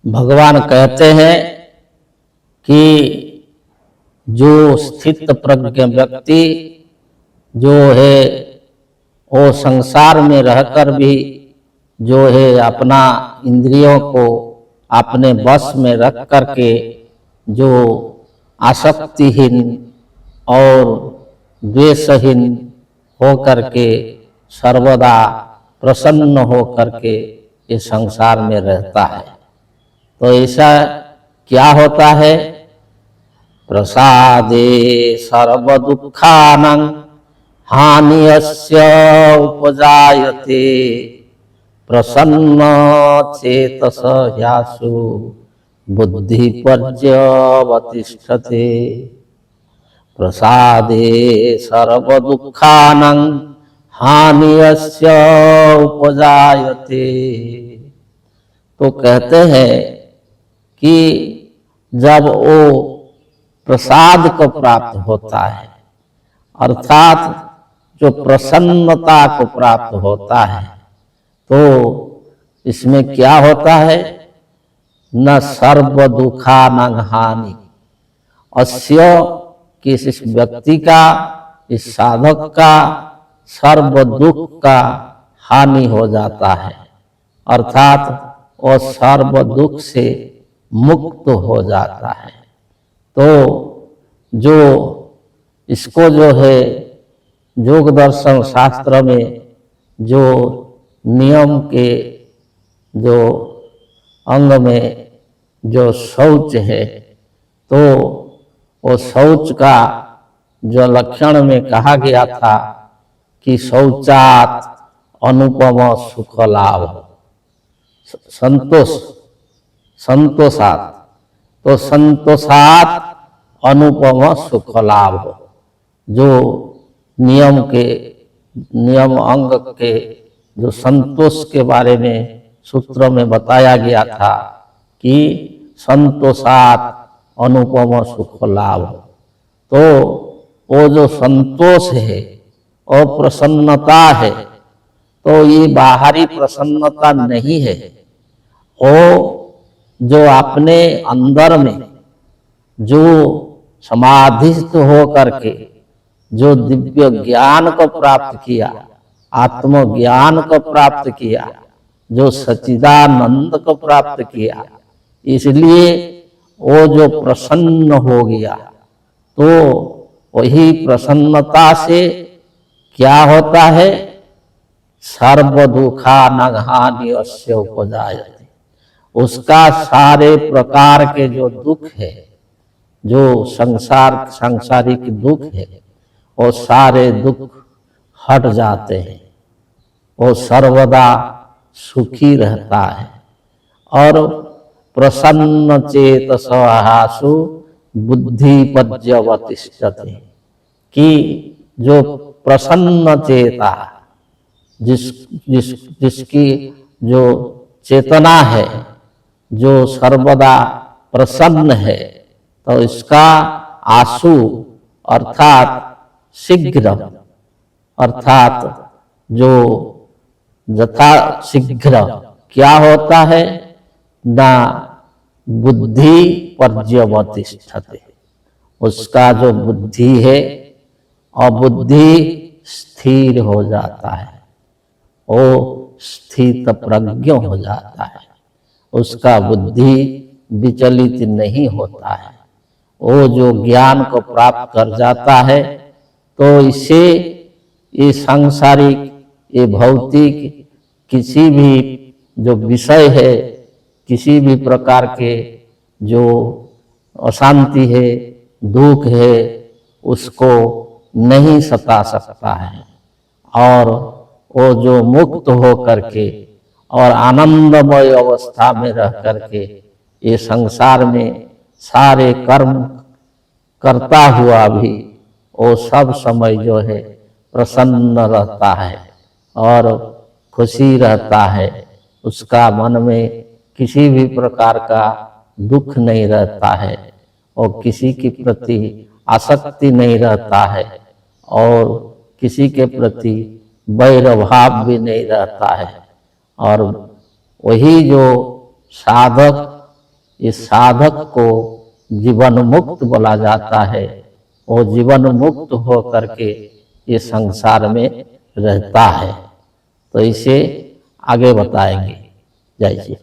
भगवान कहते हैं कि जो स्थित प्रज्ञ व्यक्ति जो है वो संसार में रहकर भी जो है अपना इंद्रियों को अपने वश में रख करके जो आसक्तिहीन और द्वेषहीन हो करके सर्वदा प्रसन्न हो करके इस संसार में रहता है। तो ऐसा क्या होता है? प्रसादे सर्व दुखानां हानियस्य उपजायते प्रसन्न चेतस ह्यासु बुद्धि पर्यवतिष्ठते। प्रसादे सर्व दुखानां हानियस्य उपजायते। तो कहते हैं कि जब वो प्रसाद को प्राप्त होता है अर्थात जो प्रसन्नता को प्राप्त होता है तो इसमें क्या होता है? न सर्व दुखानां हानि, अस्य कि इस व्यक्ति का, इस साधक का सर्व दुख का हानि हो जाता है अर्थात वो सर्व दुख से मुक्त हो जाता है। तो जो इसको जो है योग दर्शन शास्त्र में जो नियम के जो अंग में जो शौच है तो वो शौच का जो लक्षण में कहा गया था कि शौचात अनुपम सुख लाभ, संतोष, संतोषात, तो संतोषात अनुपम सुख लाभ, जो नियम अंग के जो संतोष के बारे में सूत्र में बताया गया था कि संतोषात अनुपम सुख लाभ। तो वो जो संतोष है और प्रसन्नता है तो ये बाहरी प्रसन्नता नहीं है, वो जो अपने अंदर में जो समाधिस्थ हो करके जो दिव्य ज्ञान को प्राप्त किया, आत्मज्ञान को प्राप्त किया, जो सच्चिदानंद को प्राप्त किया, इसलिए वो जो प्रसन्न हो गया तो वही प्रसन्नता से क्या होता है? सर्व दुखानां हानियस्य उपजायते। उसका सारे प्रकार के जो दुख है, जो सांसारिक दुख है, वो सारे दुख हट जाते हैं, वो सर्वदा सुखी रहता है और प्रसन्न चेतस ह्यासु बुद्धि पर्यवतिष्ठते। कि जो प्रसन्न चेता जिसकी जो चेतना है जो सर्वदा प्रसन्न है तो इसका आशु अर्थात शीघ्र अर्थात जो यथा शीघ्र क्या होता है? ना बुद्धि पर्यवतिष्ठते। उसका जो बुद्धि है अबुद्धि स्थिर हो जाता है, वो स्थित प्रज्ञ हो जाता है, उसका बुद्धि विचलित नहीं होता है। वो जो ज्ञान को प्राप्त कर जाता है तो इसे ये सांसारिक ये भौतिक किसी भी जो विषय है, किसी भी प्रकार के जो अशांति है, दुख है, उसको नहीं सता सकता है। और वो जो मुक्त हो करके और आनंदमय अवस्था में रह करके ये संसार में सारे कर्म करता हुआ भी वो सब समय जो है प्रसन्न रहता है और खुशी रहता है। उसका मन में किसी भी प्रकार का दुख नहीं रहता है और किसी के प्रति आसक्ति नहीं रहता है और किसी के प्रति वैर भाव भी नहीं रहता है। और वही जो साधक, इस साधक को जीवन मुक्त बोला जाता है। वो जीवन मुक्त हो करके ये संसार में रहता है। तो इसे आगे बताएंगे। जय श्री।